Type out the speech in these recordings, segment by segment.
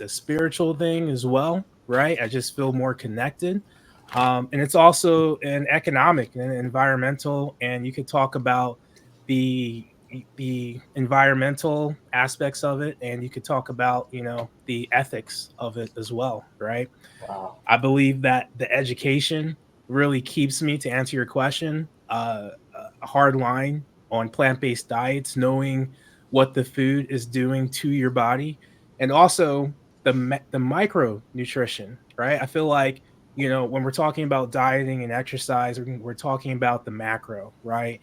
it's a spiritual thing as well, right? I just feel more connected. And it's also an economic and environmental, and you could talk about the the environmental aspects of it, and you could talk about, the ethics of it as well, right? Wow. I believe that the education really keeps me, to answer your question, a hard line on plant-based diets, knowing what the food is doing to your body, and also the micronutrition, right? I feel like, when we're talking about dieting and exercise, we're talking about the macro, right?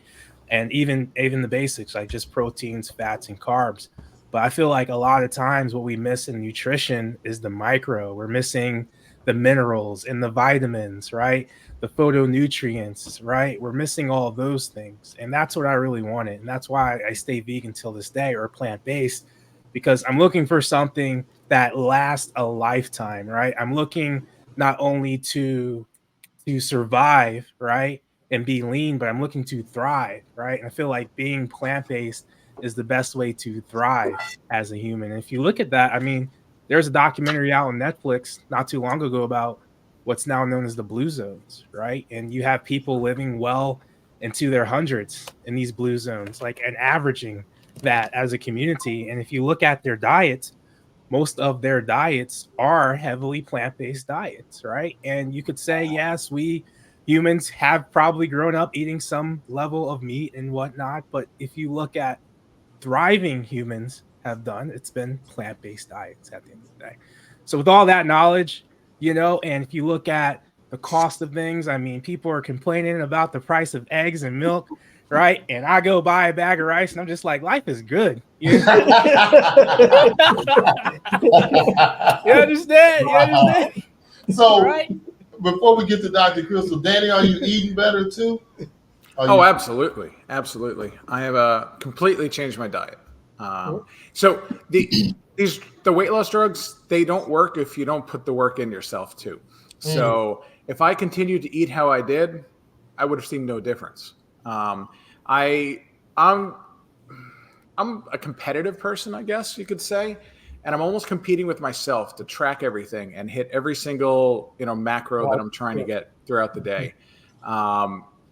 And even the basics, like just proteins, fats, and carbs. But I feel like a lot of times what we miss in nutrition is the micro. We're missing the minerals and the vitamins, right? The photonutrients, right? We're missing all of those things. And that's what I really wanted. And that's why I stay vegan till this day, or plant based, because I'm looking for something that lasts a lifetime, right? I'm looking not only to survive, right? And be lean, but I'm looking to thrive, right? And I feel like being plant based is the best way to thrive as a human. And if you look at that, I mean, there's a documentary out on Netflix not too long ago about what's now known as the blue zones, right? And you have people living well into their hundreds in these blue zones, like, and averaging that as a community. And if you look at their diets, most of their diets are heavily plant-based diets, right? And you could say, yes, we humans have probably grown up eating some level of meat and whatnot, but if you look at thriving humans have done, it's been plant-based diets at the end of the day. So with all that knowledge, and if you look at the cost of things, I mean, people are complaining about the price of eggs and milk, right? And I go buy a bag of rice and I'm just like, life is good. You understand? You understand? So, Right? before we get to Dr. Crystal, Danny, are you eating better too? Oh, absolutely, absolutely. I have completely changed my diet. So the weight loss drugs, they don't work if you don't put the work in yourself too. So if I continued to eat how I did, I would have seen no difference. I'm a competitive person, I guess you could say, and I'm almost competing with myself to track everything and hit every single macro that I'm trying to get throughout the day.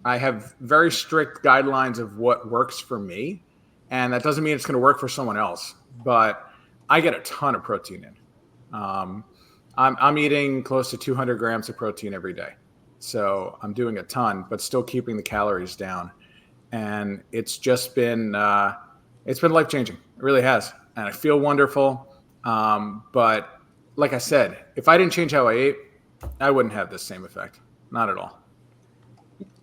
I have very strict guidelines of what works for me, and that doesn't mean it's going to work for someone else. But I get a ton of protein in. I'm eating close to 200 grams of protein every day, so I'm doing a ton, but still keeping the calories down. And it's just been life changing. It really has, and I feel wonderful. But like I said, if I didn't change how I ate, I wouldn't have this same effect. Not at all.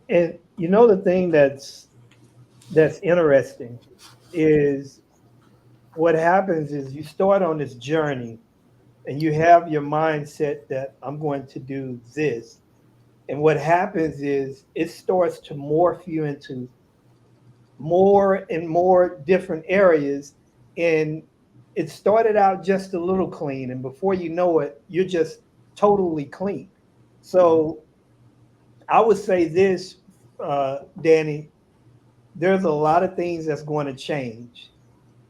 And the thing that's interesting is what happens is you start on this journey and you have your mindset that I'm going to do this. And what happens is it starts to morph you into more and more different areas. And it started out just a little clean. And before you know it, you're just totally clean. So I would say this, Danny, there's a lot of things that's going to change.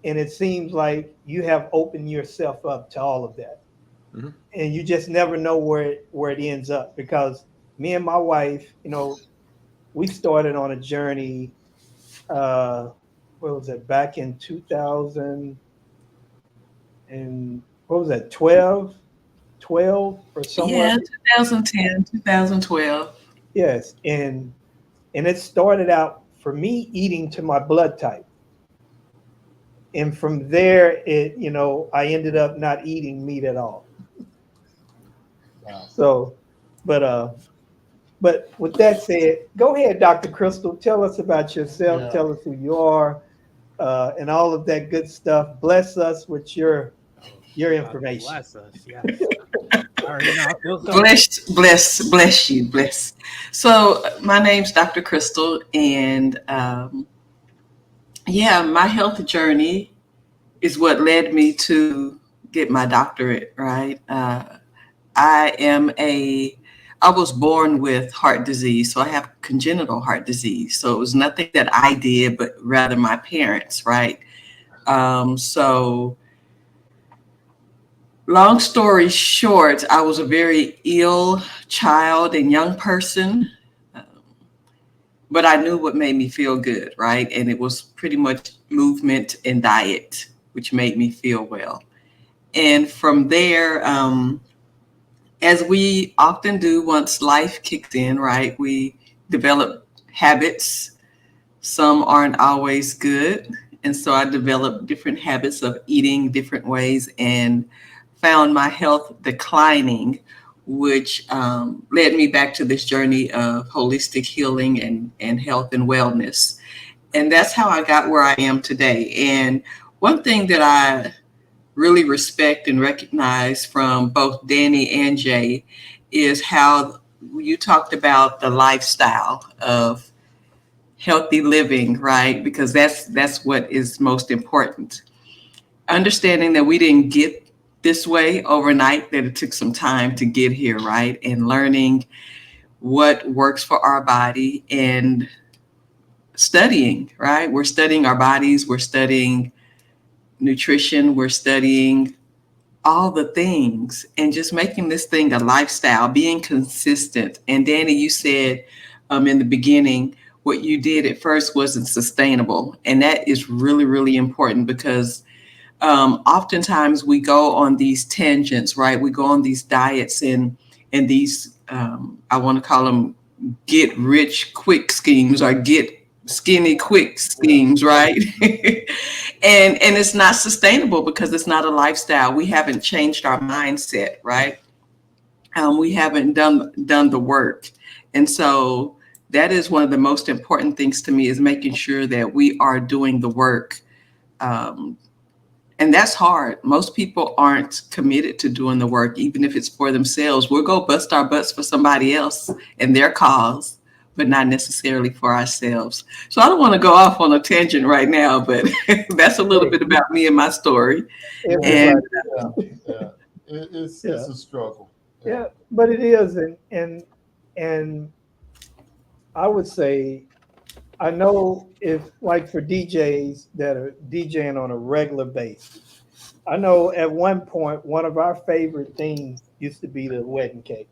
And it seems like you have opened yourself up to all of that. Mm-hmm. And you just never know where it ends up, because me and my wife, we started on a journey, what was it, back in 2000 and what was that, 12 or somewhere? Yeah, 2010, 2012. Yes. And it started out for me eating to my blood type. And from there, I ended up not eating meat at all. Wow. So, but with that said, go ahead, Dr. Crystal. Tell us about yourself. Yeah. Tell us who you are, and all of that good stuff. Bless us with your information. Bless us. Yeah. Bless you. So my name's Dr. Crystal, and my health journey is what led me to get my doctorate, right? I was born with heart disease, so I have congenital heart disease. So it was nothing that I did, but rather my parents, right? So Long story short, I was a very ill child and young person, but I knew what made me feel good, right? And it was pretty much movement and diet, which made me feel well. And from there, as we often do once life kicks in, right, we develop habits. Some aren't always good. And so I developed different habits of eating different ways and found my health declining, which led me back to this journey of holistic healing and health and wellness. And that's how I got where I am today. And one thing that I really respect and recognize from both Danny and Jay is how you talked about the lifestyle of healthy living, right? Because that's what is most important. Understanding that we didn't get this way overnight, that it took some time to get here, right? And learning what works for our body and studying, right? We're studying our bodies, we're studying nutrition, we're studying all the things and just making this thing a lifestyle, being consistent. And Danny, you said in the beginning, what you did at first wasn't sustainable. And that is really, really important because oftentimes we go on these tangents, right? We go on these diets and these, I want to call them get rich quick schemes or get skinny quick schemes, right? and it's not sustainable because it's not a lifestyle. We haven't changed our mindset, right? We haven't done the work. And so that is one of the most important things to me, is making sure that we are doing the work. And that's hard. Most people aren't committed to doing the work, even if it's for themselves. We'll go bust our butts for somebody else and their cause, but not necessarily for ourselves. So I don't want to go off on a tangent right now, but that's a little bit about me and my story. Everybody. It's a struggle. Yeah, but it is, and I would say, I know if like for DJs that are DJing on a regular basis, I know at one point one of our favorite things used to be the wedding cake.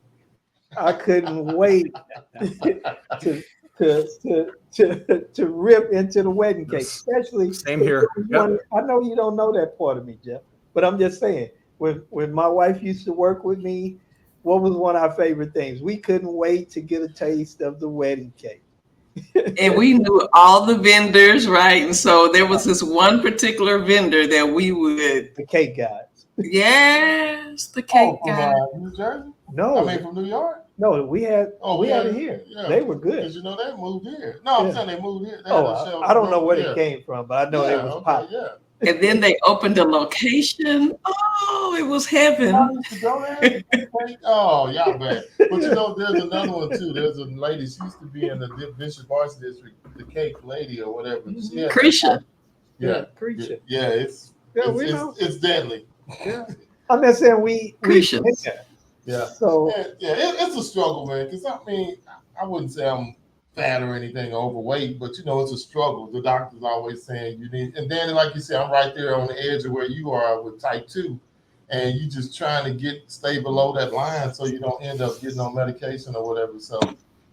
I couldn't wait to to rip into the wedding cake, especially Same here. Yep. I know you don't know that part of me, Jeff, but I'm just saying when my wife used to work with me, what was one of our favorite things? We couldn't wait to get a taste of the wedding cake. And we knew all the vendors, right? And so there was this one particular vendor that we would. The cake guys. Yes, the cake guy. From New Jersey? No. I mean, from New York? No, we had it here. Yeah. They were good. Because they moved here. No, I'm saying they moved here. They I don't know where they came from, but I know they was popular. Yeah. And then they opened a location. Oh, it was heaven. Oh, y'all bad. But there's another one too. There's a lady, she used to be in the Bishop Arts District, the cake lady or whatever. Krisha. Yeah. Krisha. Yeah, it's deadly. Yeah. I'm just saying we yeah. So it's a struggle, man. Because I wouldn't say I'm fat or anything or overweight, but it's a struggle. The doctor's always saying you need, and then like you said, I'm right there on the edge of where you are with type 2, and you just trying to stay below that line so you don't end up getting on medication or whatever. So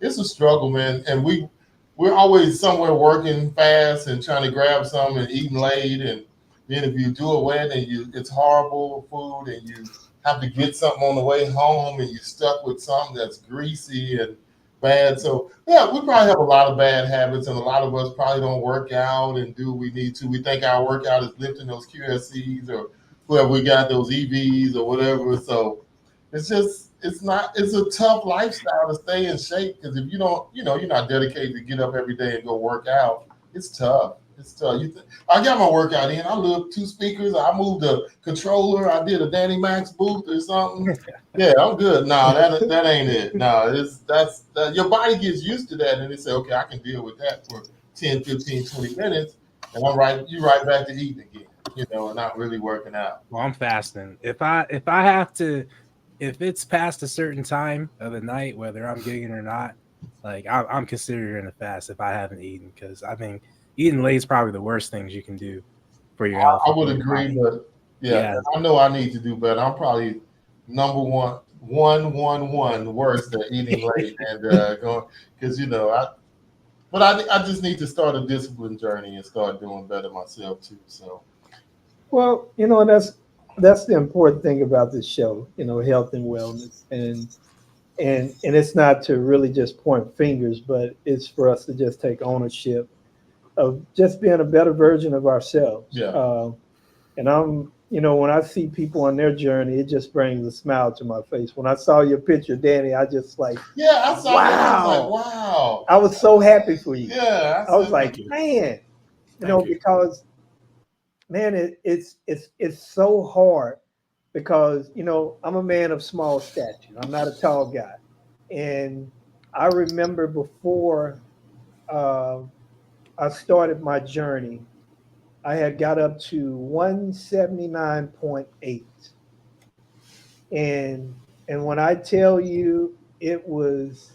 it's a struggle, man. And we're always somewhere working fast and trying to grab something and eating late, and then if you do a wedding, it's horrible food, and you have to get something on the way home, and you're stuck with something that's greasy and bad. So yeah, we probably have a lot of bad habits, and a lot of us probably don't work out and do what we need to. We think our workout is lifting those QSCs or whoever we got, those EVs or whatever. So it's a tough lifestyle to stay in shape, because if you don't, you're not dedicated to get up every day and go work out, it's tough. It's tough. I got my workout in. I lived 2 speakers. I moved a controller. I did a Danny Max booth or something. Yeah, I'm good. No, that ain't it. No, that's your body gets used to that, and they say, okay, I can deal with that for 10, 15, 20 minutes, and you right back to eating again, and not really working out. Well, I'm fasting. If it's past a certain time of the night, whether I'm gigging or not, like I'm considering a fast if I haven't eaten, because I think eating late is probably the worst things you can do for your health. I would agree, but Yeah, I know I need to do better. I'm probably number one worse than eating late and going because I just need to start a discipline journey and start doing better myself too. So Well, that's the important thing about this show, health and wellness, and it's not to really just point fingers, but it's for us to just take ownership of just being a better version of ourselves. yeah, And when I see people on their journey, it just brings a smile to my face. When I saw your picture, Danny, I just like, yeah, I saw that. I was like, wow, wow. I was so happy for you. Yeah, I was like, Thank you. man, Thank you. because man, it's so hard because I'm a man of small stature. I'm not a tall guy, and I remember before uh, I started my journey, I had got up to 179.8, and when I tell you it was,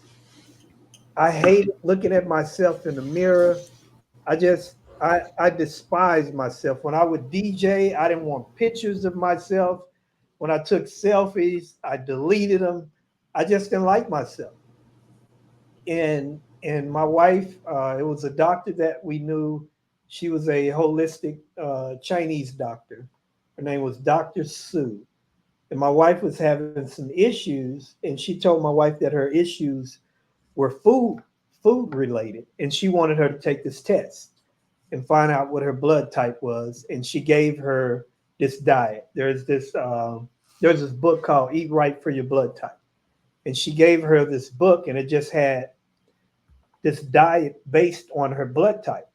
I hated looking at myself in the mirror. I despised myself. When I would DJ, I didn't want pictures of myself. When I took selfies, I deleted them. I just didn't like myself. And my wife, it was a doctor that we knew. She was a holistic Chinese doctor. Her name was Dr. Sue. And my wife was having some issues, and she told my wife that her issues were food related, and she wanted her to take this test and find out what her blood type was. And she gave her this diet. There's this book called Eat Right for Your Blood Type, and she gave her this book, and it just had this diet based on her blood type.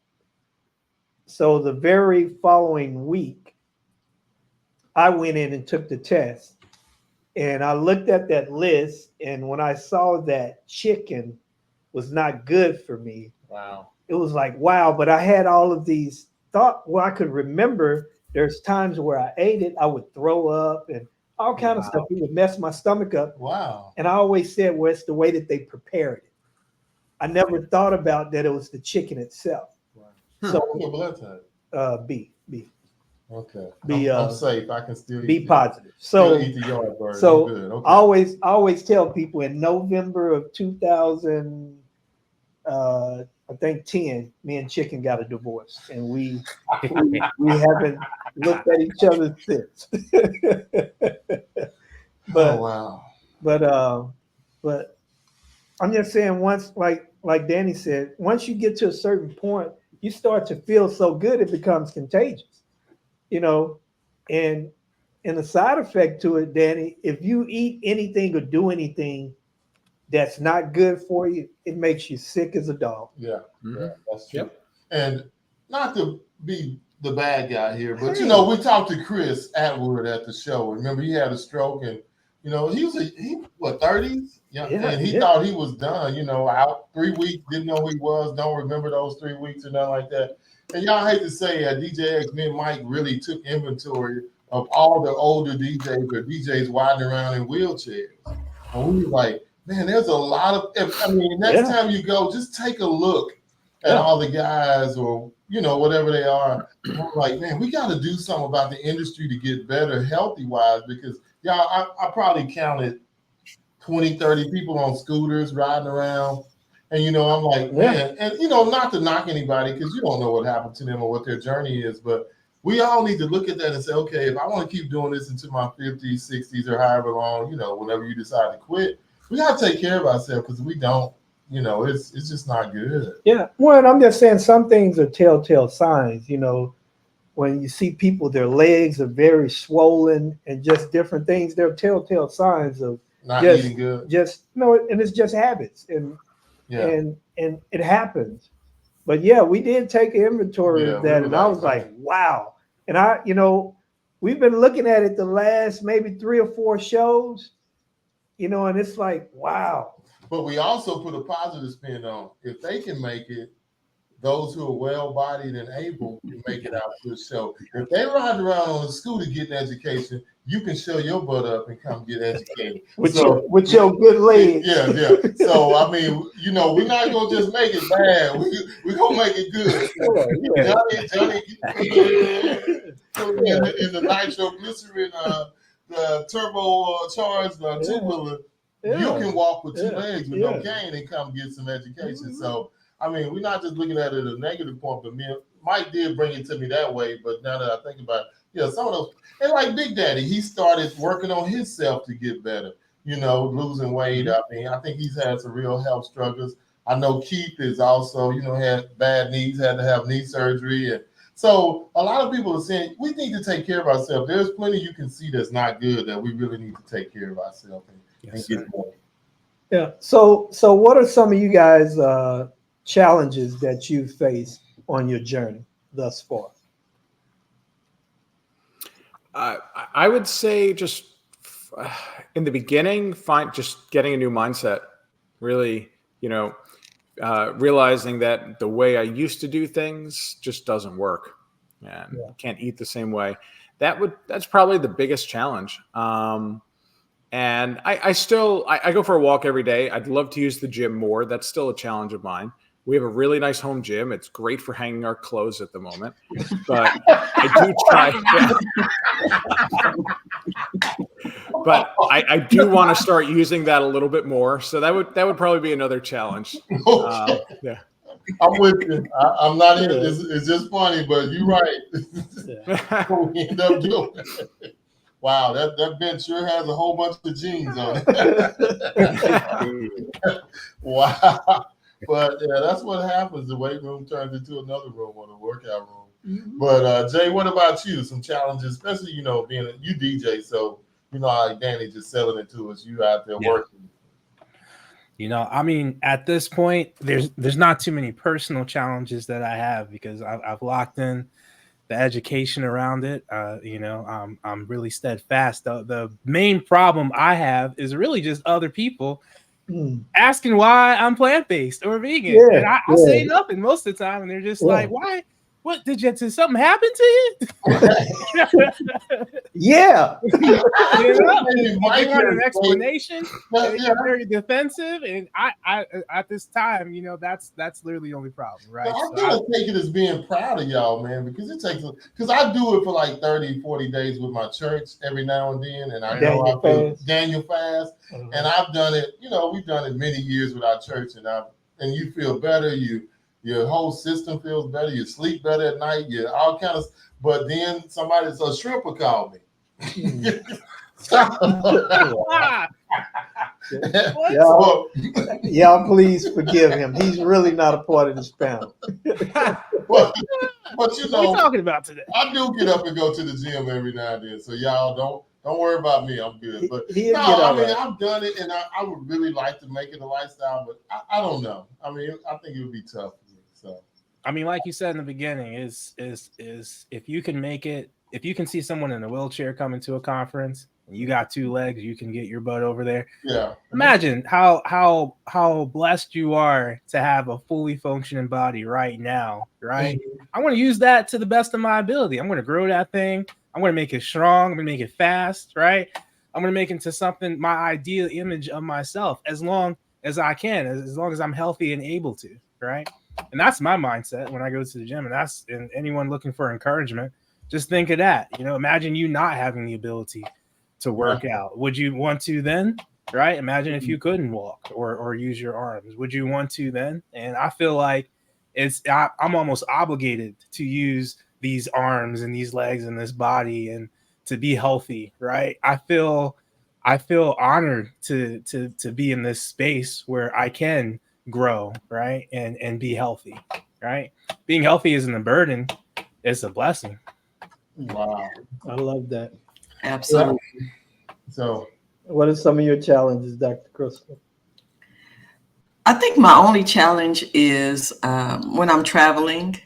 So the very following week, I went in and took the test, and I looked at that list, and when I saw that chicken was not good for me, Wow. it was like, wow. But I had all of these thoughts. Well, I could remember there's times where I ate it, I would throw up and all kind of stuff. It would mess my stomach up. wow. And I always said, well, it's the way that they prepared it. I never thought about that it was the chicken itself. So What's your blood type? B. Okay, Be, I'm safe. I can still B eat positive. still So eat the yard bird. so I'm good. Okay. I always tell people in November of 2000, I think 10, me and Chicken got a divorce, and we haven't looked at each other since. Oh wow. But I'm just saying, once, like Danny said, once you get to a certain point, you start to feel so good it becomes contagious, and the side effect to it, Danny, if you eat anything or do anything that's not good for you, it makes you sick as a dog. Yeah, Mhm. yeah, that's true. Yep. And not to be the bad guy here, but Hey. we talked to Chris Atwood at the show. Remember, he had a stroke, and he was 30s, Yeah, and he yeah. thought he was done. Out 3 weeks, didn't know who he was, don't remember those 3 weeks or nothing like that. And y'all hate to say, DJ X, me and Mike really took inventory of all the older DJs or DJs riding around in wheelchairs, and we were like, man, there's a lot of. Next time you go, just take a look at all the guys or whatever they are. And we're like, man, we got to do something about the industry to get better healthy wise, because I probably counted 20, 30 people on scooters riding around. And I'm like, man, and not to knock anybody, because you don't know what happened to them or what their journey is, but we all need to look at that and say, okay, if I want to keep doing this into my 50s, 60s, or however long, whenever you decide to quit, we got to take care of ourselves, because we don't, it's just not good. Yeah. Well, and I'm just saying some things are telltale signs, when you see people, their legs are very swollen and just different things, they're telltale signs of Not eating good. And it's just habits, and it happens. But yeah, we did take an inventory of that, and I was like, wow. And we've been looking at it the last maybe 3 or 4 shows, and it's like, wow. But we also put a positive spin on, if they can make it, those who are well-bodied and able can make it out to the show. If they ride around on a scooter getting education, you can show your butt up and come get educated. With your good legs. Yeah. So, we're not going to just make it bad. We're going to make it good. Yeah. Johnny. in the nitroglycerin, the turbo charged two-wheeler, you can walk with two legs with no cane and come get some education. So, I mean, we're not just looking at it as a negative point, but Mike did bring it to me that way. But now that I think about it, some of those, and like Big Daddy, he started working on himself to get better, losing weight. I mean, I think he's had some real health struggles. I know Keith is also, had bad knees, had to have knee surgery. And so a lot of people are saying we need to take care of ourselves. There's plenty you can see that's not good that we really need to take care of ourselves and get more. Yeah. So what are some of you guys' challenges that you've faced on your journey thus far? I would say just in the beginning, just getting a new mindset, really, realizing that the way I used to do things just doesn't work and can't eat the same way. That's probably the biggest challenge. And I go for a walk every day. I'd love to use the gym more. That's still a challenge of mine. We have a really nice home gym. It's great for hanging our clothes at the moment, but I do try. But I do want to start using that a little bit more. So that would probably be another challenge. Okay. Yeah. I'm with you. I'm not here. It's just funny, but you're right. We end up doing it. Wow, that bench sure has a whole bunch of jeans on it. Wow. But yeah, that's what happens. The weight room turns into another room or the workout room. Mm-hmm. But Jay, what about you? Some challenges, especially being you DJ, so like Danny just selling it to us. You out there working. I mean, at this point, there's not too many personal challenges that I have because I've locked in the education around it. I'm really steadfast. The main problem I have is really just other people asking why I'm plant-based or vegan. And I say nothing most of the time. And they're just like, why? What did something happen to you? Yeah. You want an explanation? You're very defensive. And I at this time, that's literally the only problem, right? I'm gonna take it as being proud of y'all, man, because because I do it for like 30, 40 days with my church every now and then. And I know I feel Daniel fast. Mm-hmm. And I've done it, we've done it many years with our church, and you feel better, your whole system feels better, you sleep better at night, you all kind of. But then a shrimper called me. Y'all please forgive him. He's really not a part of this panel. but what are we talking about today? I do get up and go to the gym every now and then, so y'all don't worry about me. I'm good. But I've done it, and I would really like to make it a lifestyle, but I don't know. I mean, I think it would be tough for me. So, I mean, like you said in the beginning, is if you can make it, if you can see someone in a wheelchair coming to a conference and you got two legs, you can get your butt over there. Yeah. Imagine how blessed you are to have a fully functioning body right now, right? Mm-hmm. I want to use that to the best of my ability. I'm going to grow that thing. I'm going to make it strong. I'm going to make it fast, right? I'm going to make it into something, my ideal image of myself, as long as I can, as long as I'm healthy and able to, right? And that's my mindset when I go to the gym. And anyone looking for encouragement, just think of that. Imagine you not having the ability to work out. Would you want to then? Right? Imagine if you couldn't walk or use your arms. Would you want to then? And I feel like I'm almost obligated to use these arms and these legs and this body and to be healthy, right? I feel honored to be in this space where I can grow, right? And be healthy, right? Being healthy isn't a burden, it's a blessing. Wow. I love that. Absolutely. So what are some of your challenges, Dr. Crystal? I think my only challenge is when I'm traveling.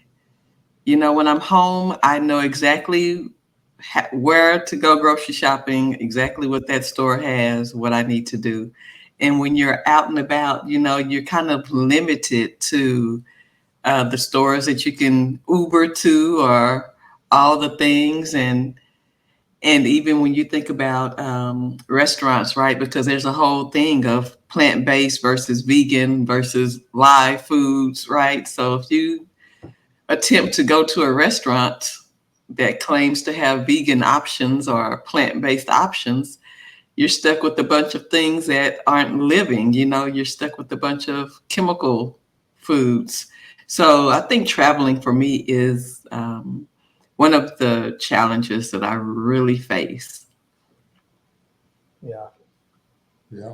When I'm home, I know exactly where to go grocery shopping, exactly what that store has, what I need to do. And when you're out and about, you're kind of limited to the stores that you can Uber to or all the things. And even when you think about restaurants, right? Because there's a whole thing of plant-based versus vegan versus live foods, right? So if you attempt to go to a restaurant, that claims to have vegan options or plant-based options, you're stuck with a bunch of things that aren't living. You're stuck with a bunch of chemical foods. So I think traveling for me is one of the challenges that I really face. Yeah. Yeah.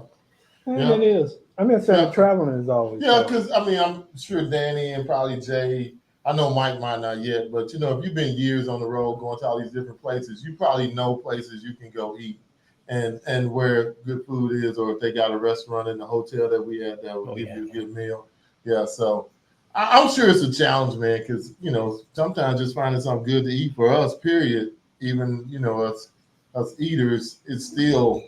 And it is. I'm gonna say traveling is always. Yeah, because I mean, I'm sure Danny and probably Jay, I know Mike might not yet, but if you've been years on the road going to all these different places, you probably know places you can go eat and where good food is, or if they got a restaurant in the hotel that we had that will give you a good meal. Yeah, so I'm sure it's a challenge, man, because sometimes just finding something good to eat for us, period, even us eaters, it's still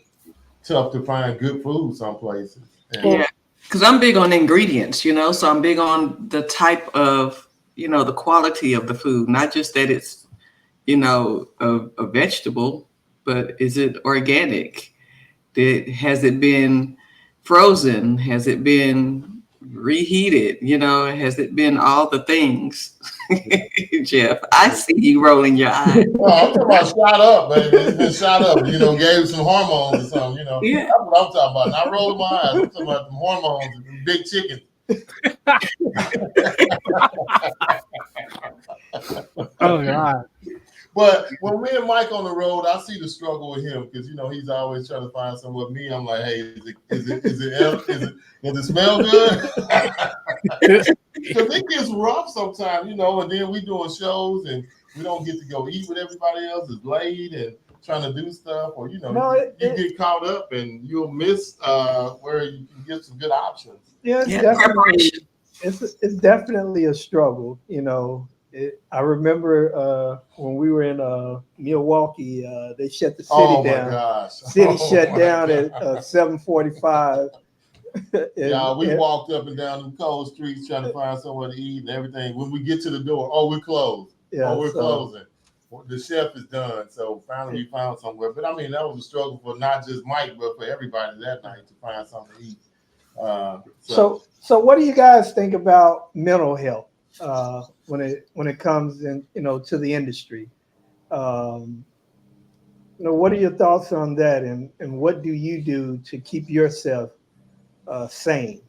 tough to find good food some places. Yeah, because I'm big on ingredients, so I'm big on the type of, the quality of the food, not just that it's, a vegetable, but is it organic? Has it been frozen? Has it been reheated? Has it been all the things? Jeff, I see you rolling your eyes. Well, I'm talking about shot up, baby. It's been shot up. Gave some hormones or something. Yeah. That's what I'm talking about. Not rolling my eyes. I'm talking about the hormones and the big chicken. Oh God. But when me and Mike on the road, I see the struggle with him because he's always trying to find something with me. I'm like, hey, does it smell good? Because it gets rough sometimes, and then we doing shows and we don't get to go eat with everybody else. It's late and trying to do stuff, or you get caught up and you'll miss where you can get some good options. Yeah, it's definitely a struggle. I remember when we were in Milwaukee, they shut the city down. Gosh. City shut down at 7:45. Yeah, we walked up and down the cold streets trying to find somewhere to eat and everything. When we get to the door, we're closed. Yeah, we're closing. The chef is done. So finally we found somewhere. But I mean, that was a struggle for not just Mike, but for everybody that night to find something to eat. So what do you guys think about mental health when it comes in, to the industry? What are your thoughts on that, and what do you do to keep yourself sane?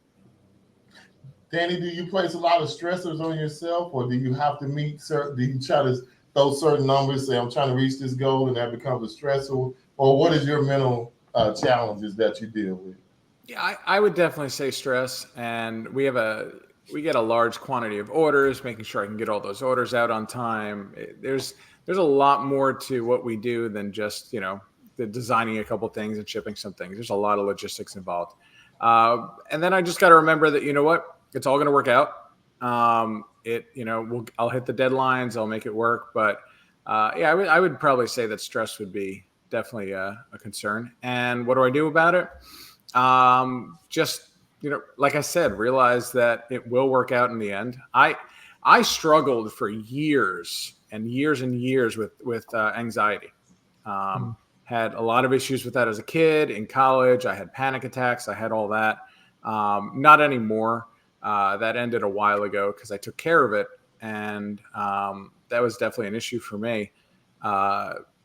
Danny, do you place a lot of stressors on yourself, or do you have to meet certain? Do you try to throw certain numbers, say I'm trying to reach this goal, and that becomes a stressor? Or what is your mental challenges that you deal with? Yeah, I would definitely say stress, and we get a large quantity of orders, making sure I can get all those orders out on time. There's a lot more to what we do than just the designing a couple things and shipping some things. There's a lot of logistics involved, and then I just got to remember that it's all going to work out. I'll hit the deadlines, I'll make it work, but I would probably say that stress would be definitely a concern. And what do I do about it? Just, like I said, realize that it will work out in the end. I struggled for years and years and years with anxiety. Had a lot of issues with that as a kid. In college, I had panic attacks. I had all that. Not anymore. That ended a while ago because I took care of it. And that was definitely an issue for me.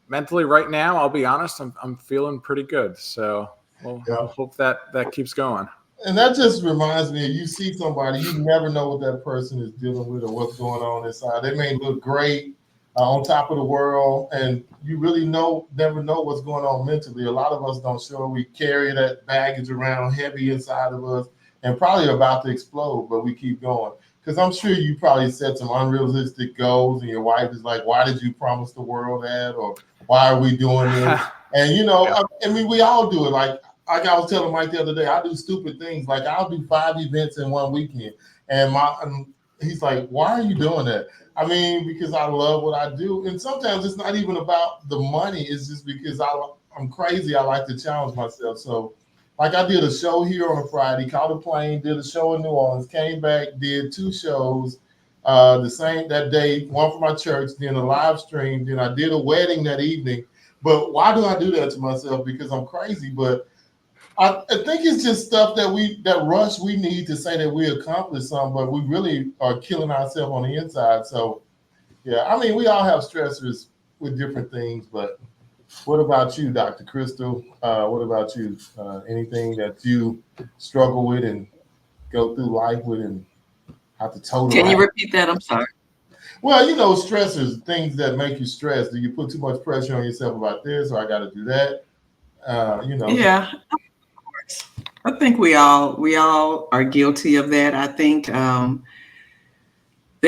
Mentally right now, I'll be honest, I'm feeling pretty good. So we'll hope that keeps going. And that just reminds me, you see somebody, you never know what that person is dealing with or what's going on inside. They may look great on top of the world, and you really never know what's going on mentally. A lot of us don't show. We carry that baggage around heavy inside of us and probably about to explode, but we keep going. Because I'm sure you probably set some unrealistic goals, and your wife is like, why did you promise the world that? Or why are we doing this? And, I mean, we all do it. Like I was telling Mike the other day, I do stupid things. Like I'll do 5 events in one weekend. And he's like, why are you doing that? I mean, because I love what I do. And sometimes it's not even about the money. It's just because I'm crazy. I like to challenge myself. So like I did a show here on a Friday, caught a plane, did a show in New Orleans, came back, did 2 shows that day, one for my church, then a live stream, then I did a wedding that evening. But why do I do that to myself? Because I'm crazy. But I think it's just stuff that rush we need to say that we accomplished something, but we really are killing ourselves on the inside. So Yeah. I mean, we all have stressors with different things, but what about you, Dr. Crystal? What about you? Anything that you struggle with and go through life with and have to toe the Can you line? repeat that? I'm sorry. Well, stressors, things that make you stress. Do you put too much pressure on yourself about this, or I got to do that? Yeah, I think we all are guilty of that. I think the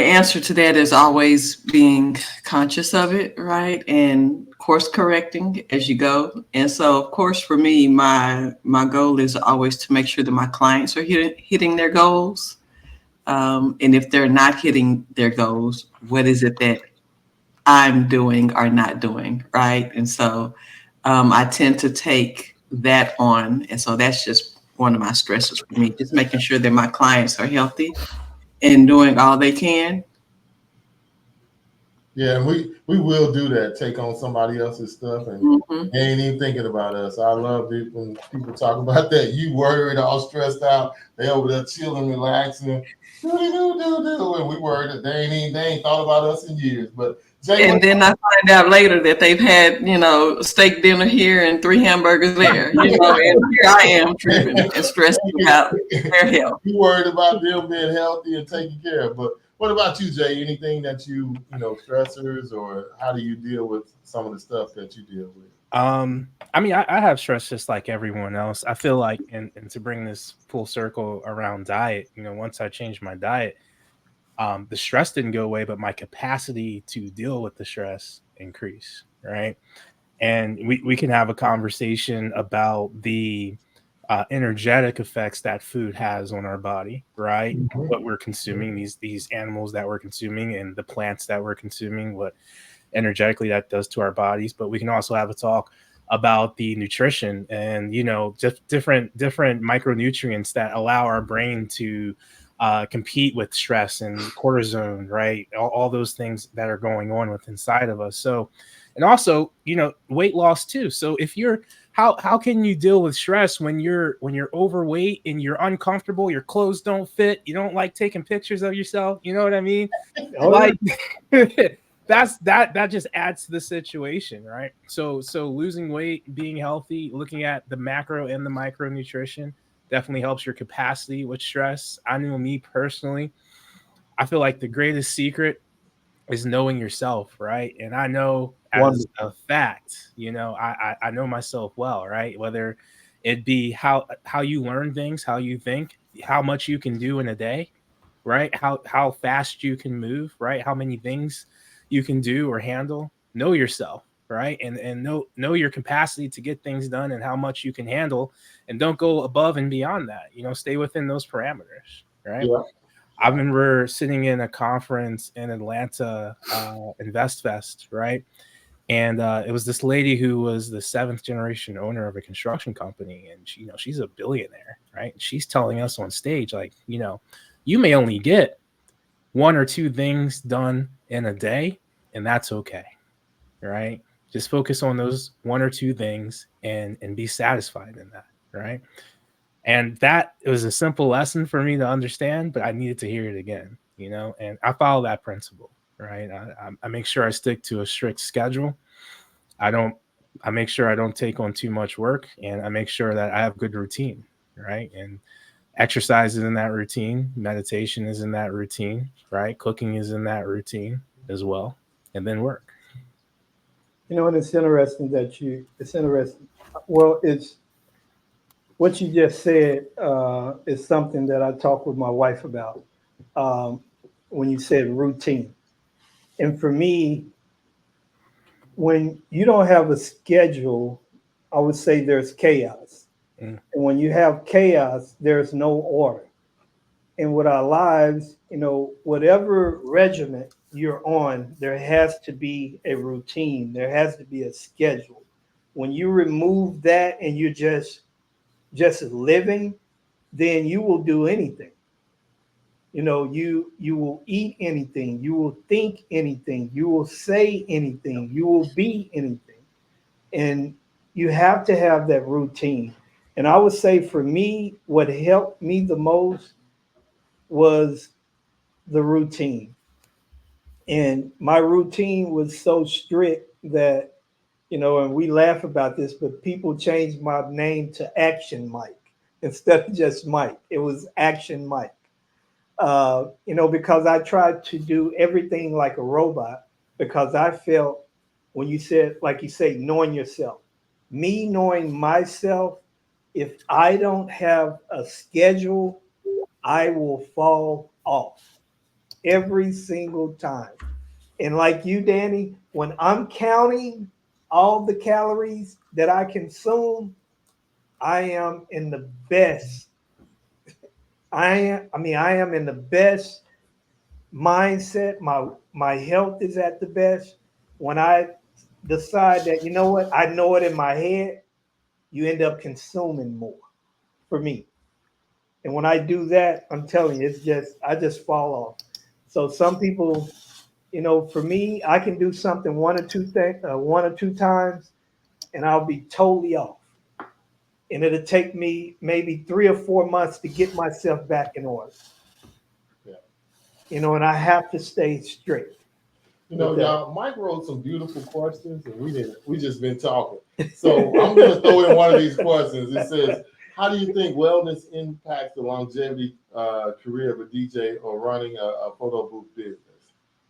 answer to that is always being conscious of it, right? And course correcting as you go. And so, of course, for me, my goal is always to make sure that my clients are hitting their goals. And if they're not hitting their goals, what is it that I'm doing or not doing, right? And so I tend to take that on. And so that's just one of my stresses for me, just making sure that my clients are healthy and doing all they can. Yeah, and we will do that. Take on somebody else's stuff, and Mhm. they ain't even thinking about us. I love it when people talk about that. You worried, all stressed out. They over there chilling, relaxing, do, and we worried that they ain't thought about us in years. But Jay, And then I find out later that they've had, steak dinner here and 3 hamburgers there, and here I am tripping and stressed about their health. you worried about them being healthy and taken care of. But what about you, Jay? Anything that stressors, or how do you deal with some of the stuff that you deal with? I mean, I have stress just like everyone else. I feel like, and to bring this full circle around diet, once I changed my diet, the stress didn't go away, but my capacity to deal with the stress increased, right? And we can have a conversation about the energetic effects that food has on our body, right? What we're consuming, these animals that we're consuming, and the plants that we're consuming, what energetically that does to our bodies. But we can also have a talk about the nutrition and just different micronutrients that allow our brain to compete with stress and cortisone, right? All those things that are going on with inside of us. So, and also, weight loss too. So if you're how can you deal with stress when you're overweight and you're uncomfortable, your clothes don't fit, you don't like taking pictures of yourself, you know what I mean? Oh, Like that just adds to the situation, right? So losing weight, being healthy, looking at the macro and the micronutrition definitely helps your capacity with stress. I know me personally, I feel like the greatest secret is knowing yourself, right? And I know as a fact, I know myself well, right? Whether it be how you learn things, how you think, how much you can do in a day, right? How fast you can move, right? How many things you can do or handle. Know yourself, right? And know your capacity to get things done and how much you can handle, and don't go above and beyond that. Stay within those parameters, right? Yeah. I remember sitting in a conference in Atlanta, InvestFest, right? And it was this lady who was the 7th generation owner of a construction company, and she's a billionaire, right? She's telling us on stage, like, you may only get 1 or 2 things done in a day, and that's okay, right? Just focus on those 1 or 2 things and be satisfied in that, right? And that it was a simple lesson for me to understand, but I needed to hear it again, and I follow that principle, right? I make sure I stick to a strict schedule. I make sure I don't take on too much work, and I make sure that I have good routine, right? And exercise is in that routine, meditation is in that routine, right? Cooking is in that routine as well, and then work. And it's interesting it's interesting. Well, it's what you just said is something that I talked with my wife about um, when you said routine. And for me, when you don't have a schedule, I would say there's chaos. Mm. And when you have chaos, there's no order. And with our lives, whatever regiment you're on, there has to be a routine, there has to be a schedule. When you remove that and you're just living, then you will do anything. You will eat anything, you will think anything, you will say anything, you will be anything. And you have to have that routine. And I would say for me, what helped me the most was the routine. And my routine was so strict that, and we laugh about this, but people changed my name to Action Mike instead of just Mike. It was Action Mike. Because I tried to do everything like a robot, because I felt when you said, like you say, knowing yourself, me knowing myself, if I don't have a schedule, I will fall off every single time. And like you, Danny, when I'm counting all the calories that I consume, I am in the best. I am in the best mindset. My health is at the best when I decide that, you know what, I know it in my head. You end up consuming more for me. And when I do that, I'm telling you, I just fall off. So some people, for me, I can do something one or two times, and I'll be totally off. And it'll take me maybe 3 or 4 months to get myself back in order. Yeah. And I have to stay strict. Y'all, Mike wrote some beautiful questions, and we just been talking. So I'm gonna throw in one of these questions. It says, how do you think wellness impacts the longevity career of a DJ or running a photo booth business?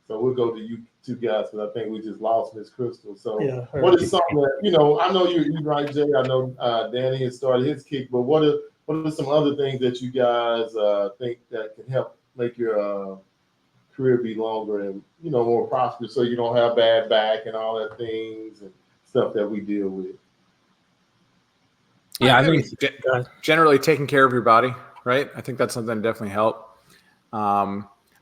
So we'll go to you two guys, because I think we just lost Miss Crystal. So what is something that, I know you're right, Jay. I know Danny has started his kick, but what are some other things that you guys think that can help make your career be longer and, more prosperous, so you don't have bad back and all that things and stuff that we deal with? Yeah, I think generally taking care of your body, right? I think that's something that definitely help.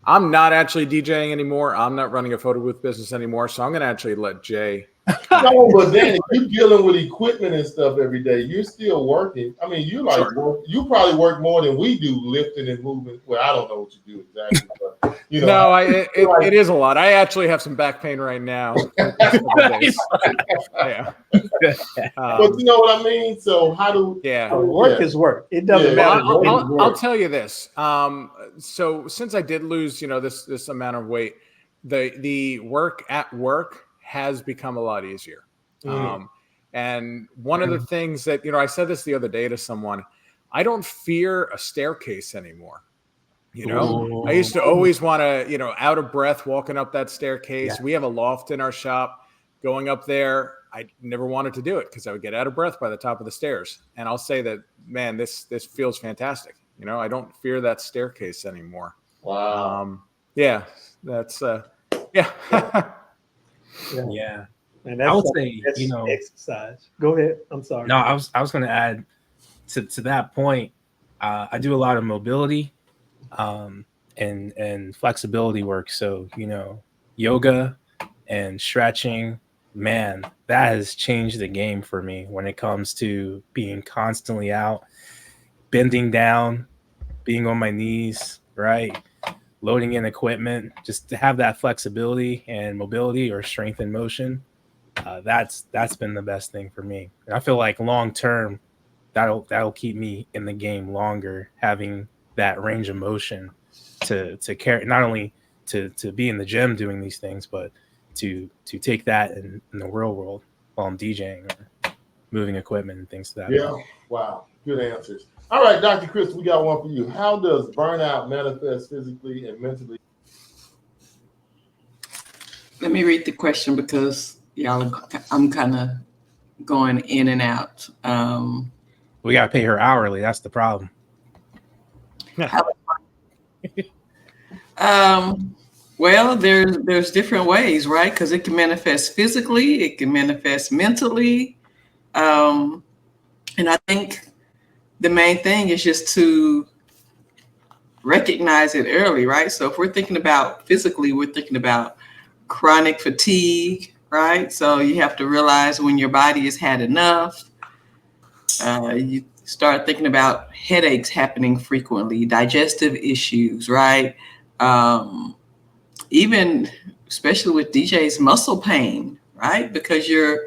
I'm not actually DJing anymore. I'm not running a photo booth business anymore. So I'm going to actually let Jay. No, but Danny, you're dealing with equipment and stuff every day. You're still working. I mean, you probably work more than we do lifting and moving. Well, I don't know what you do exactly, but No, it is a lot. I actually have some back pain right now. Yeah. But you know what I mean? So work is work. It doesn't matter. I'll tell you this. So since I did lose, this amount of weight, the work at work has become a lot easier. And one of the things that, I said this the other day to someone, I don't fear a staircase anymore. I used to always want to, out of breath, walking up that staircase. Yeah. We have a loft in our shop. Going up there, I never wanted to do it because I would get out of breath by the top of the stairs. And I'll say that, man, this feels fantastic. I don't fear that staircase anymore. Wow. Yeah, that's Yeah. And that's I would say, exercise. Go ahead. I'm sorry. No, I was going to add to that point. I do a lot of mobility and flexibility work. So, yoga and stretching, man, that has changed the game for me when it comes to being constantly out, bending down, being on my knees, right? Loading in equipment, just to have that flexibility and mobility or strength in motion. That's been the best thing for me. And I feel like long term, that'll keep me in the game longer, having that range of motion to carry, not only to be in the gym doing these things, but to take that in the real world while I'm DJing or moving equipment and things to that. Yeah. Wow. Good answers. All right, Dr. Chris, we got one for you. How does burnout manifest physically and mentally? Let me read the question because I'm kind of going in and out. We got to pay her hourly. That's the problem. Well, there's different ways, right? Because it can manifest physically, it can manifest mentally. And I think the main thing is just to recognize it early, right? So if we're thinking about physically, we're thinking about chronic fatigue, right? So you have to realize when your body has had enough. You start thinking about headaches happening frequently, digestive issues, right? Even, especially with DJs, muscle pain, right? Because you're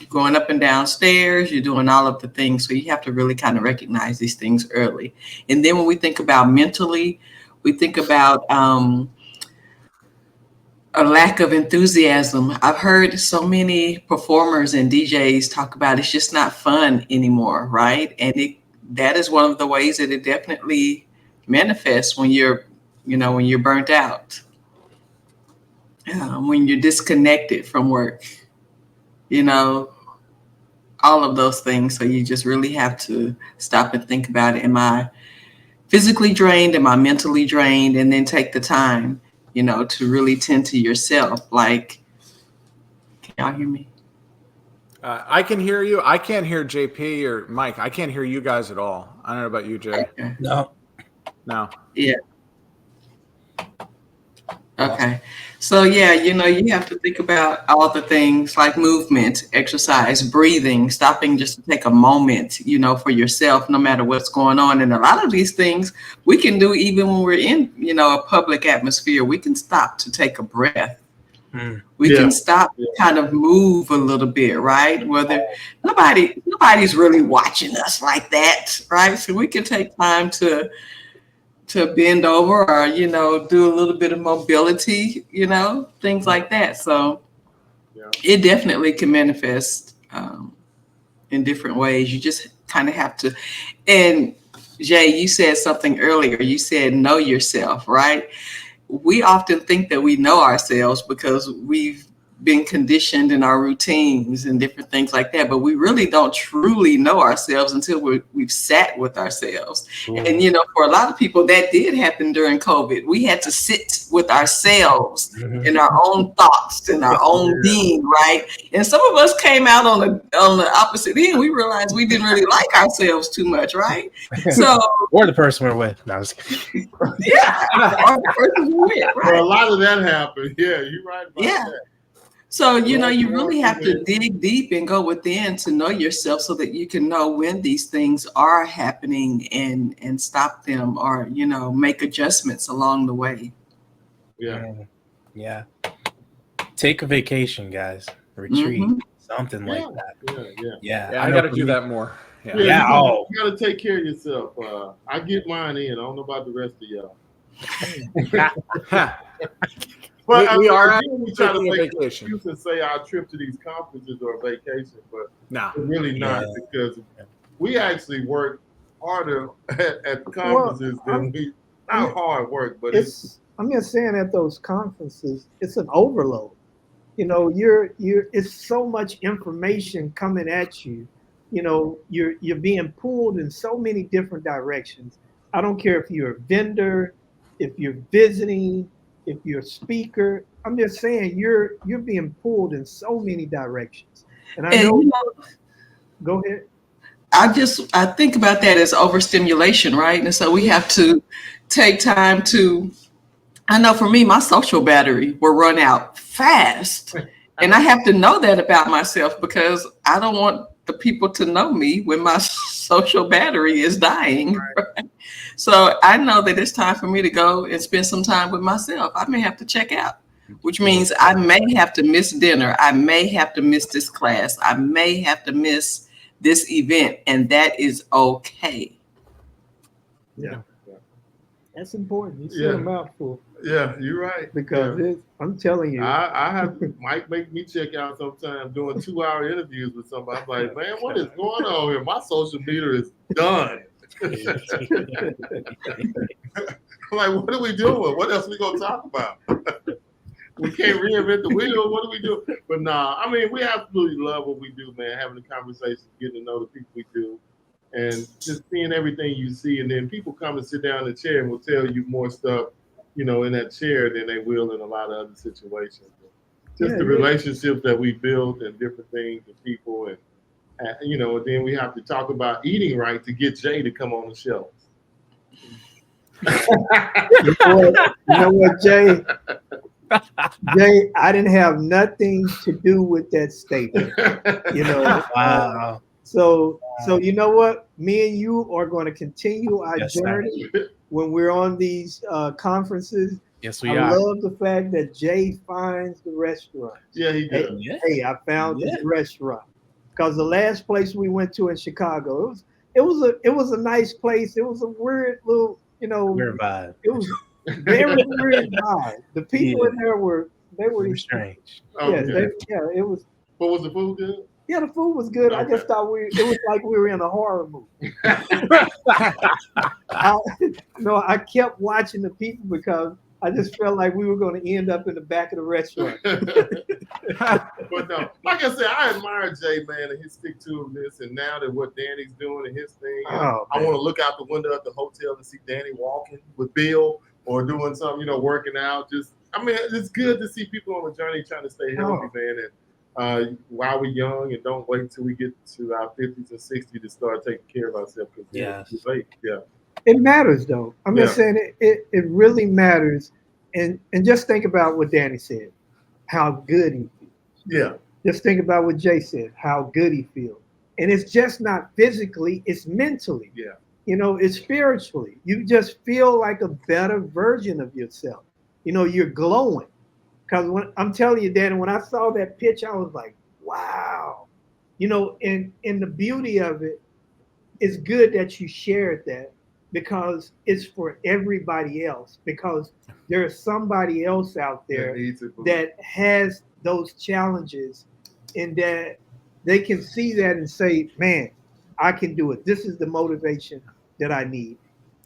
going up and down stairs, you're doing all of the things. So you have to really kind of recognize these things early. And then when we think about mentally, we think about a lack of enthusiasm. I've heard so many performers and DJs talk about it's just not fun anymore, right? And that is one of the ways that it definitely manifests when you're burnt out, when you're disconnected from work, all of those things. So you just really have to stop and think about it. Am I physically drained? Am I mentally drained? And then take the time, to really tend to yourself. Like, can y'all hear me? I can hear you. I can't hear JP or Mike. I can't hear you guys at all. I don't know about you, Jay. Okay. No. Yeah. Okay. So yeah, you have to think about all the things like movement, exercise, breathing, stopping just to take a moment, for yourself, no matter what's going on. And a lot of these things we can do even when we're in, a public atmosphere. We can stop to take a breath. We can stop to kind of move a little bit, right? Whether nobody's really watching us like that, right? So we can take time to bend over or, do a little bit of mobility, things like that. So it definitely can manifest in different ways. You just kind of have to. And Jay, you said something earlier. You said know yourself, right? We often think that we know ourselves because we've been conditioned in our routines and different things like that, but we really don't truly know ourselves until we've sat with ourselves. And for a lot of people that did happen during COVID. We had to sit with ourselves in our own thoughts and our own being, right? And some of us came out on the opposite end. We realized we didn't really like ourselves too much, right? So or the person we're with. No, I was kidding. Yeah, or the person we're with, right? Well, a lot of that happened. Yeah, you're right about that. So, you really have to dig deep and go within to know yourself so that you can know when these things are happening and stop them or, make adjustments along the way. Yeah. Take a vacation, guys. Retreat. Something like that. Yeah. I got to do that more. You got to take care of yourself. I get mine in. I don't know about the rest of y'all. Well, we try to make an excuse and say our trip to these conferences are a vacation, but it's really not because we actually work harder at the conferences than we. Not hard work, but I'm just saying at those conferences, it's an overload. It's so much information coming at you. You're being pulled in so many different directions. I don't care if you're a vendor, if you're visiting, if you're a speaker. I'm just saying you're being pulled in so many directions. And I know go ahead. I think about that as overstimulation, right? And so we have to take time to, I know for me, my social battery will run out fast. And I have to know that about myself because I don't want the people to know me when my social battery is dying. Right? So I know that it's time for me to go and spend some time with myself. I may have to check out, which means I may have to miss dinner. I may have to miss this class. I may have to miss this event, and that is okay. Yeah. That's important. You said a mouthful. Yeah, you're right. Because I'm telling you, I have Mike make me check out sometimes doing 2-hour interviews with somebody. I'm like, man, what is going on here? My social media is done. I'm like, what are we doing? What else are we gonna talk about? We can't reinvent the wheel. What do we do? But I mean, we absolutely love what we do, man. Having the conversations, getting to know the people we do, and just seeing everything you see. And then people come and sit down in the chair and will tell you more stuff, in that chair than they will in a lot of other situations. Just the relationships that we built and different things and people, and then we have to talk about eating right to get Jay to come on the show. You know what, Jay? Jay, I didn't have nothing to do with that statement. Wow. So you know what? Me and you are going to continue our journey when we're on these conferences. Yes, we are. I love the fact that Jay finds the restaurant. Yeah, he does. Hey, I found this restaurant. Because the last place we went to in Chicago, it was a nice place. It was a weird little, weird vibe. It was very weird vibe. The people in there were they were strange. Yeah, Okay. it was. But was the food good? Yeah, the food was good. I Okay. just thought it was like we were in a horror movie. I kept watching the people because I just felt like we were going to end up in the back of the restaurant. But no, like I said, I admire Jay, man, and his stick-to-itiveness. And now that what Danny's doing and his thing, Oh, I want to look out the window at the hotel to see Danny walking with Bill or doing something, working out. It's good to see people on the journey trying to stay healthy, man. And while we're young, and don't wait till we get to our 50s and 60s to start taking care of ourselves. Because it's late. Yeah. It matters, though. I'm just saying it really matters. And just think about what Danny said, how good he feels. Yeah. Just think about what Jay said, how good he feels. And it's just not physically, it's mentally. Yeah. It's spiritually. You just feel like a better version of yourself. You're glowing. Because when I'm telling you, Danny, when I saw that picture, I was like, wow. And the beauty of it is good that you shared that because it's for everybody else. Because there's somebody else out there that has those challenges and that they can see that and say, man, I can do it. This is the motivation that I need.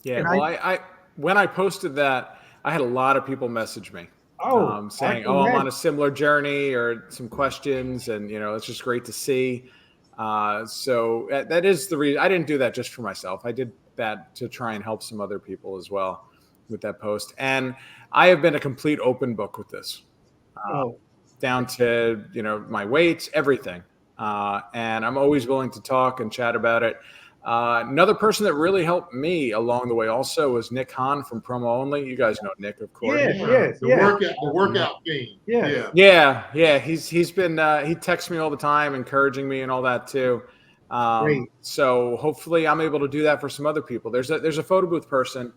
Yeah. And I when I posted that, I had a lot of people message me. Saying, I'm on a similar journey or some questions. And, it's just great to see. So that is the reason. I didn't do that just for myself. I did that to try and help some other people as well with that post. And I have been a complete open book with this, down to, my weights, everything. And I'm always willing to talk and chat about it. Another person that really helped me along the way also was Nick Hahn from Promo Only. You guys know Nick, of course. The workout thing. Yeah. He's been he texts me all the time, encouraging me and all that too. So hopefully I'm able to do that for some other people. There's a photo booth person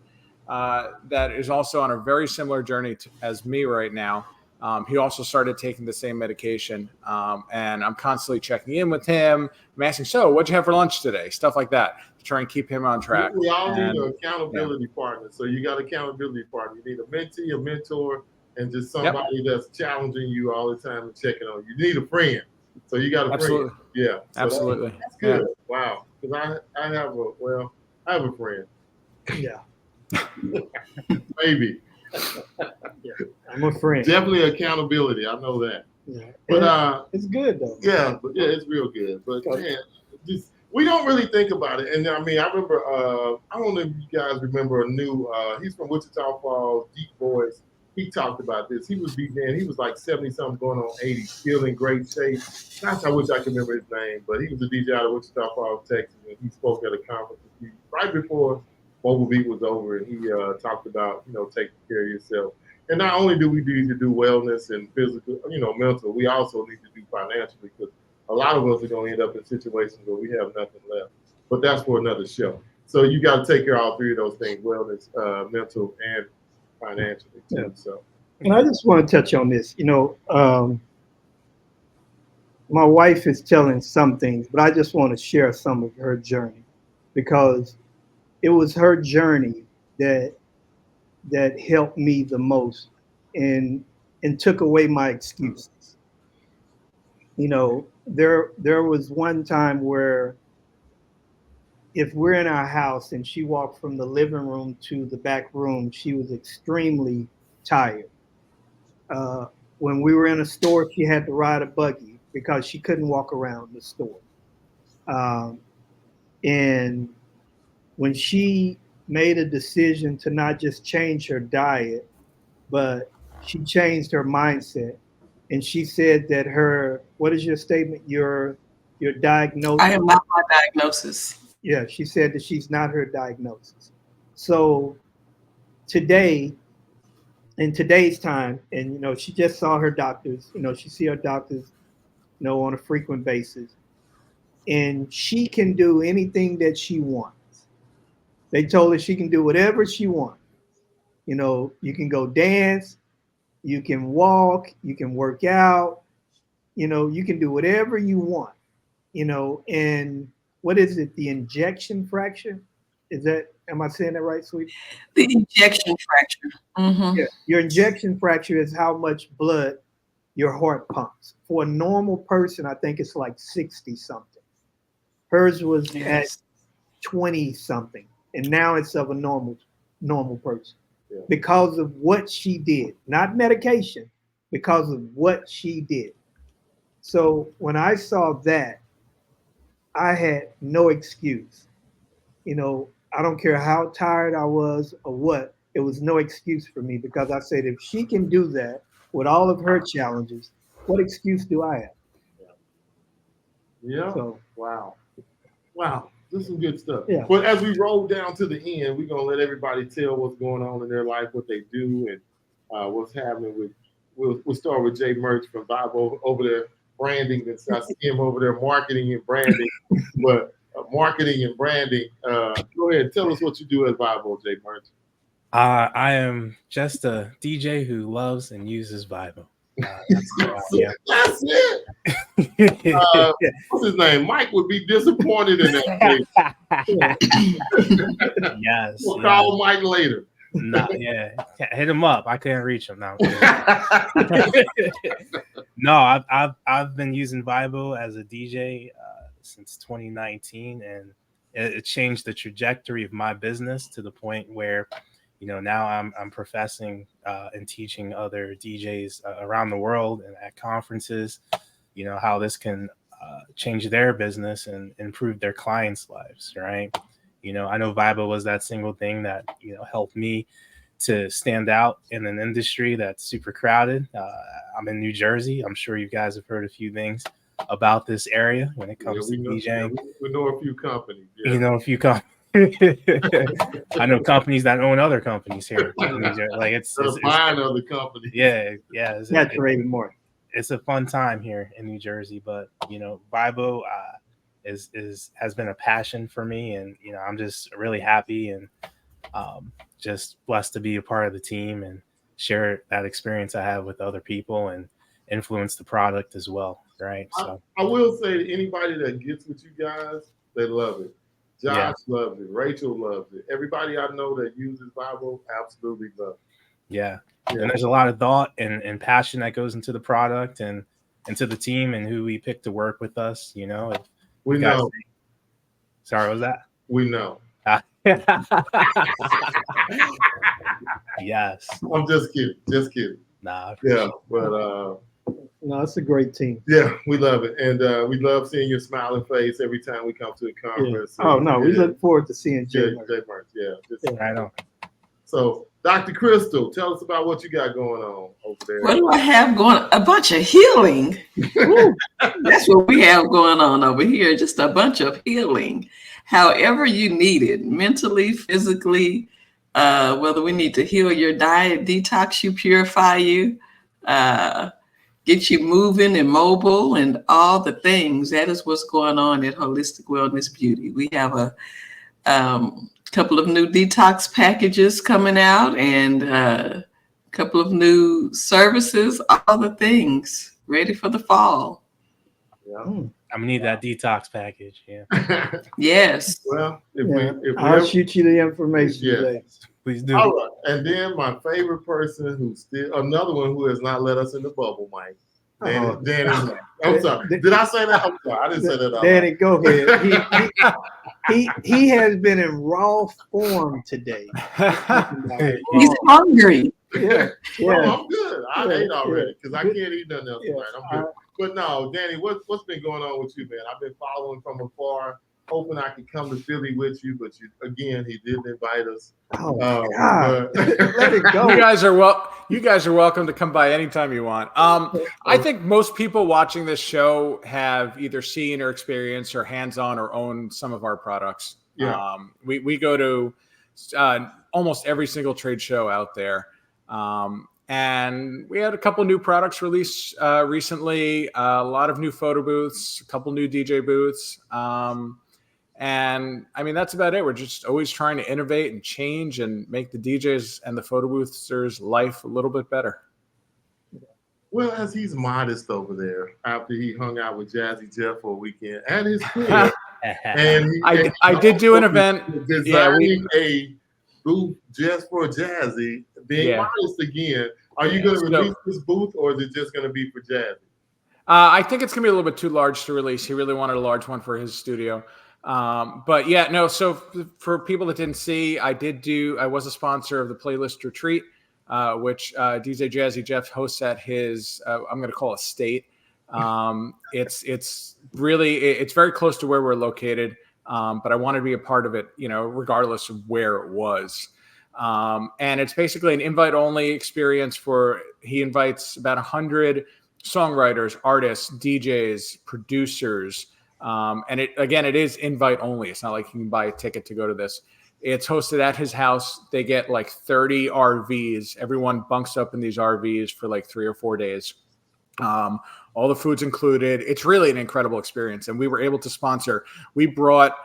that is also on a very similar journey as me right now. He also started taking the same medication, and I'm constantly checking in with him. I'm asking, so what'd you have for lunch today? Stuff like that to try and keep him on track. We all need an accountability partner. So you got an accountability partner. You need a mentee, a mentor, and just somebody that's challenging you all the time and checking on you. You need a friend. So you got a friend. Yeah. So Absolutely. That's good. Yeah. Wow. Because I have a friend. Yeah. Maybe. I'm a friend. Definitely accountability. I know that. Yeah. But it's good though. Yeah, it's real good. But man, we don't really think about it. And I remember I don't know if you guys remember he's from Wichita Falls, Deep Voice. He talked about this. He was he was like 70 something going on 80, still in great shape. Gosh, I wish I could remember his name, but he was a DJ out of Wichita Falls, Texas, and he spoke at a conference right before Mobile Beat was over, and he talked about taking care of yourself. And not only do we need to do wellness and physical, mental, we also need to do financially because a lot of us are going to end up in situations where we have nothing left. But that's for another show. So you got to take care of all three of those things: wellness, mental, and financially too. Yeah. So, and I just want to touch on this. My wife is telling some things, but I just want to share some of her journey because it was her journey that helped me the most and took away my excuses. There was one time where if we're in our house and she walked from the living room to the back room, she was extremely tired. When we were in a store, she had to ride a buggy because she couldn't walk around the store. And when she made a decision to not just change her diet, but she changed her mindset. And she said that what is your statement? Your diagnosis? I am not my diagnosis. Yeah, she said that she's not her diagnosis. So today, in today's time, and she just saw her doctors, she see her doctors, on a frequent basis. And she can do anything that she wants. They told her she can do whatever she wants. You can go dance, you can walk, you can work out, you can do whatever you want, and what is it? The injection fraction? Am I saying that right, Sweet? The injection fraction. Mm-hmm. Yeah. Your injection fraction is how much blood your heart pumps. For a normal person, I think it's like 60 something. Hers was at 20 something, and now it's of a normal person because of what she did, not medication, because of what she did. So when I saw that, I had no excuse. I don't care how tired I was or what, it was no excuse for me because I said, if she can do that with all of her challenges, what excuse do I have? Yeah. So, Wow. This is some good stuff. Yeah. But as we roll down to the end, we're gonna let everybody tell what's going on in their life, what they do, and what's happening with. We'll start with Jay Merch from Bible over there branding. And I see him over there marketing and branding. But marketing and branding. Go ahead, tell us what you do at Bible, Jay Merch. I am just a DJ who loves and uses Vibo. That's it. What's his name? Mike would be disappointed in that case. Yes. We'll call Mike later. Nah, hit him up. I couldn't reach him now. No, I've been using Vibo as a DJ since 2019, and it changed the trajectory of my business to the point where, now I'm professing and teaching other DJs around the world and at conferences, how this can change their business and improve their clients' lives, right? I know Vibo was that single thing that, helped me to stand out in an industry that's super crowded. I'm in New Jersey. I'm sure you guys have heard a few things about this area when it comes to DJing. We know a few companies. Yeah. You know a few companies. I know companies that own other companies here. Like it's buying other companies. Yeah. That's Raven Moore. It's a fun time here in New Jersey, but Vibo has been a passion for me, and I'm just really happy and just blessed to be a part of the team and share that experience I have with other people and influence the product as well, right? So I will say to anybody that gets with you guys, they love it. Josh loves it. Rachel loves it. Everybody I know that uses Vibo absolutely loves it. Yeah. And there's a lot of thought and passion that goes into the product and into the team and who we pick to work with us. We know. Sorry, what was that? We know. Yes. I'm just kidding. Nah. But no, it's a great team. Yeah, we love it, and we love seeing your smiling face every time we come to a conference. Yeah. Oh no, we look forward to seeing Jay Merch. Yeah, right on. So, Dr. Crystal, tell us about what you got going on over there. What do I have going? A bunch of healing. That's what we have going on over here. Just a bunch of healing. However you need it, mentally, physically, whether we need to heal your diet, detox you, purify you, get you moving and mobile and all the things. That is what's going on at Holistic Wellness Beauty. We have a couple of new detox packages coming out and a couple of new services, all the things ready for the fall. Yeah. I'm gonna need that detox package. Yeah. Yes. Well, I'll shoot you the information today. Please do. All right. And then my favorite person who's another one who has not let us in the bubble, Mike. Danny. I'm sorry. Did I say that? I'm sorry. I didn't say that. Danny, go ahead. He has been in raw form today. He's hungry. Yeah. Well, I'm good. I ate already because I can't eat nothing else tonight. I'm good. But no, Danny, what's been going on with you, man? I've been following from afar, hoping I could come to Philly with you, but he didn't invite us. Oh God. Let it go. You guys are welcome to come by anytime you want. I think most people watching this show have either seen or experienced or hands-on or own some of our products. Yeah. We go to almost every single trade show out there. And we had a couple new products released recently, a lot of new photo booths, a couple new DJ booths. And I mean, that's about it. We're just always trying to innovate and change and make the DJs and the photo boothers' life a little bit better. Well, as he's modest over there after he hung out with Jazzy Jeff for a weekend and his friend. I did do an event. Designing a booth just for Jazzy, being modest again. Are you going to So- release this booth, or is it just going to be for Jazzy? I think it's gonna be a little bit too large to release. He really wanted a large one for his studio. But yeah, no. So for people that didn't see, I was a sponsor of the Playlist Retreat, which DJ Jazzy Jeff hosts at his, I'm going to call it state. It's very close to where we're located. But I wanted to be a part of it, regardless of where it was. And it's basically an invite only experience he invites about 100 songwriters, artists, DJs, producers. And it is invite only. It's not like you can buy a ticket to go to this. It's hosted at his house. They get like 30 RVs. Everyone bunks up in these RVs for like 3 or 4 days. All the food's included. It's really an incredible experience. And we were able to sponsor. We brought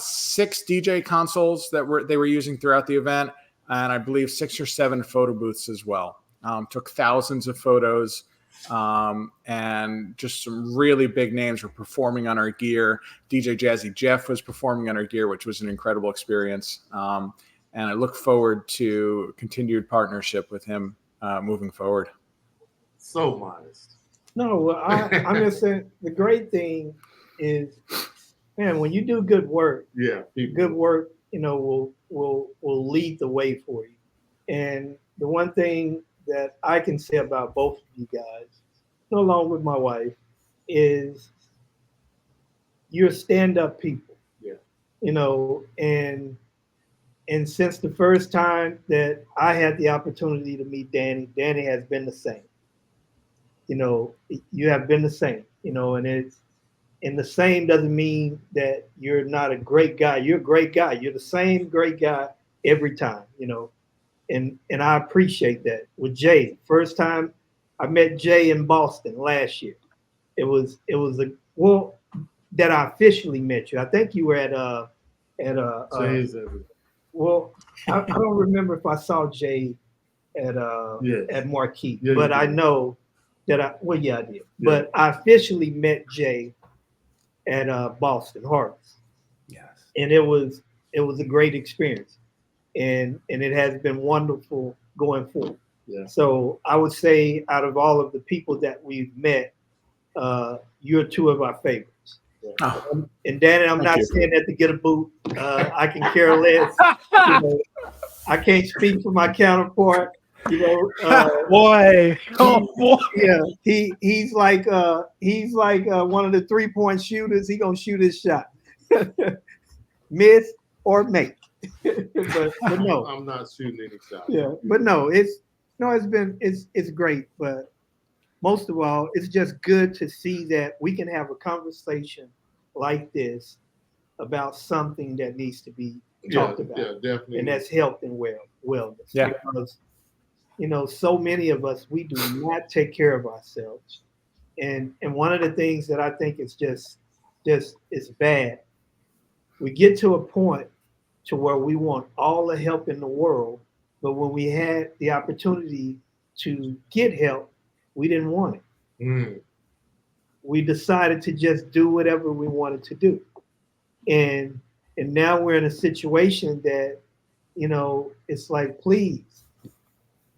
6 DJ consoles that they were using throughout the event. And I believe 6 or 7 photo booths as well. Took thousands of photos. And just some really big names were performing on our gear. DJ Jazzy Jeff was performing on our gear, which was an incredible experience. And I look forward to continued partnership with him moving forward. So modest. No, well, I'm just saying the great thing is, man, when you do good work, good work, will lead the way for you. And the one thing that I can say about both of you guys, along with my wife, is you're stand-up people. Yeah. And since the first time that I had the opportunity to meet Danny has been the same. You have been the same, and the same doesn't mean that you're not a great guy. You're a great guy. You're the same great guy every time, and I appreciate that. With Jay, first time I met Jay in Boston last year. It was that I officially met you. I think you were at well, I don't remember if I saw Jay at Marquee, but I know that I did. Yeah. But I officially met Jay at Boston Harvest. Yes. And it was a great experience. And it has been wonderful going forward. Yeah. So I would say out of all of the people that we've met, you're 2 of our favorites. Yeah. Oh. And Danny, I'm not saying that to get a boot. I can care less. I can't speak for my counterpart. Boy. Yeah, he's like one of the 3-point shooters. He gonna shoot his shot, miss or make. but no, I'm not shooting any shots. Yeah, but no, it's great. But most of all, it's just good to see that we can have a conversation like this about something that needs to be talked about. Yeah, definitely. And that's health and wellness. Yeah. Because, so many of us, we do not take care of ourselves. And one of the things that I think is just is bad, we get to a point to where we want all the help in the world, but when we had the opportunity to get help, we didn't want it. Mm. We decided to just do whatever we wanted to do. And now we're in a situation that, it's like, please.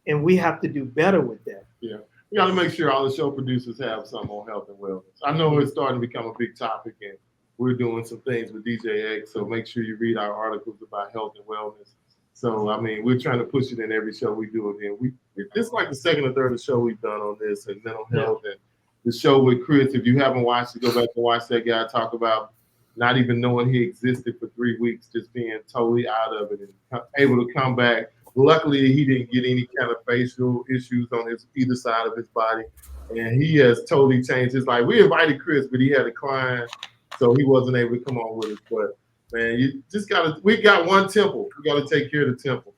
And we have to do better with that. Yeah. We got to make sure all the show producers have some on health and wellness. I know it's starting to become a big topic, and we're doing some things with DJ X, so make sure you read our articles about health and wellness. So, we're trying to push it in every show we do. And this is like the second or third show we've done on this and mental health. And the show with Chris, if you haven't watched it, go back and watch that guy talk about not even knowing he existed for 3 weeks, just being totally out of it and able to come back. Luckily, he didn't get any kind of facial issues on either side of his body. And he has totally changed his life. We invited Chris, but he had a client, so he wasn't able to come on with us. But, man, you just we got one temple. We got to take care of the temple.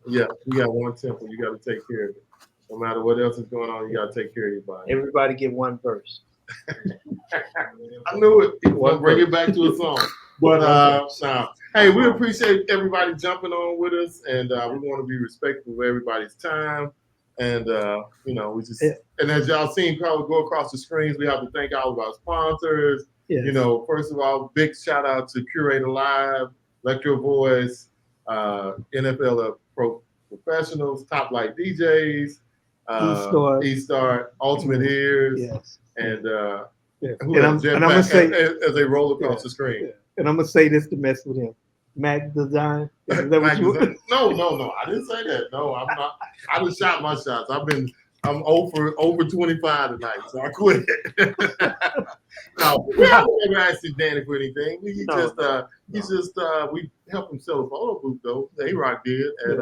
Yeah, we got one temple. You got to take care of it. No matter what else is going on, you got to take care of your body. Everybody get one verse. I knew it. We'll bring it back to a song. But hey, we appreciate everybody jumping on with us, and we want to be respectful of everybody's time. And we just and as y'all seen probably go across the screens, we have to thank all of our sponsors. Yes. First of all, big shout out to Curator Live, Electro Voice, NFL Professionals, Top Light DJs, E-Star, Ultimate Ears, Yes. and Yes. who And else? I'm gonna say, as they roll across the screen. and I'm gonna say this to mess with him. Mac Design. Is that what you want? No, I didn't say that. No, I'm not. I just shot my shots. I'm over 25 tonight, so I quit. No, we haven't ever asked Danny for anything. We helped him sell a photo booth though. A-Rock did, and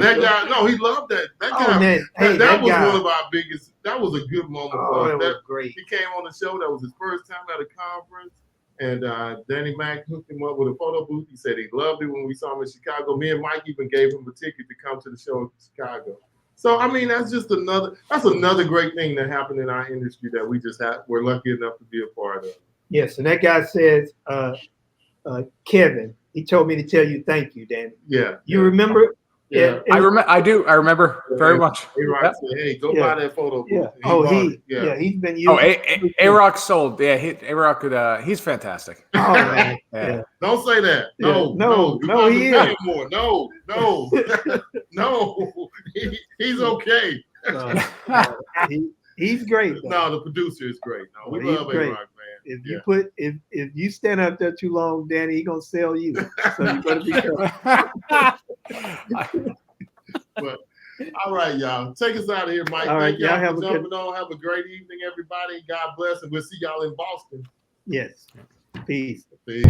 that guy, no, he loved that. That guy, that was one of our biggest. That was a good moment for us. That was great. He came on the show. That was his first time at a conference. And Danny Mac hooked him up with a photo booth. He said he loved it when we saw him in Chicago. Me and Mike even gave him a ticket to come to the show in Chicago. So I mean, that's another great thing that happened in our industry that we're lucky enough to be a part of. Yes, and that guy says, Kevin, he told me to tell you thank you, Danny. Yeah. You remember? Yeah. I remember very much. A-Rock said, hey, go buy that photo booth. Yeah. He's been using A-Rock sold. Yeah, A-Rock could he's fantastic. Oh man. Yeah. Don't say that. No, he is more. No. No. He's okay. He's great. Though. No, the producer is great. No, we love A-Rock, man. If you stand up there too long, Danny, he's gonna sell you. So you better be careful. But all right, y'all. Take us out of here, Mike. All right, Thank y'all have for jumping on. Have a great evening, everybody. God bless, and we'll see y'all in Boston. Yes. Peace. Peace.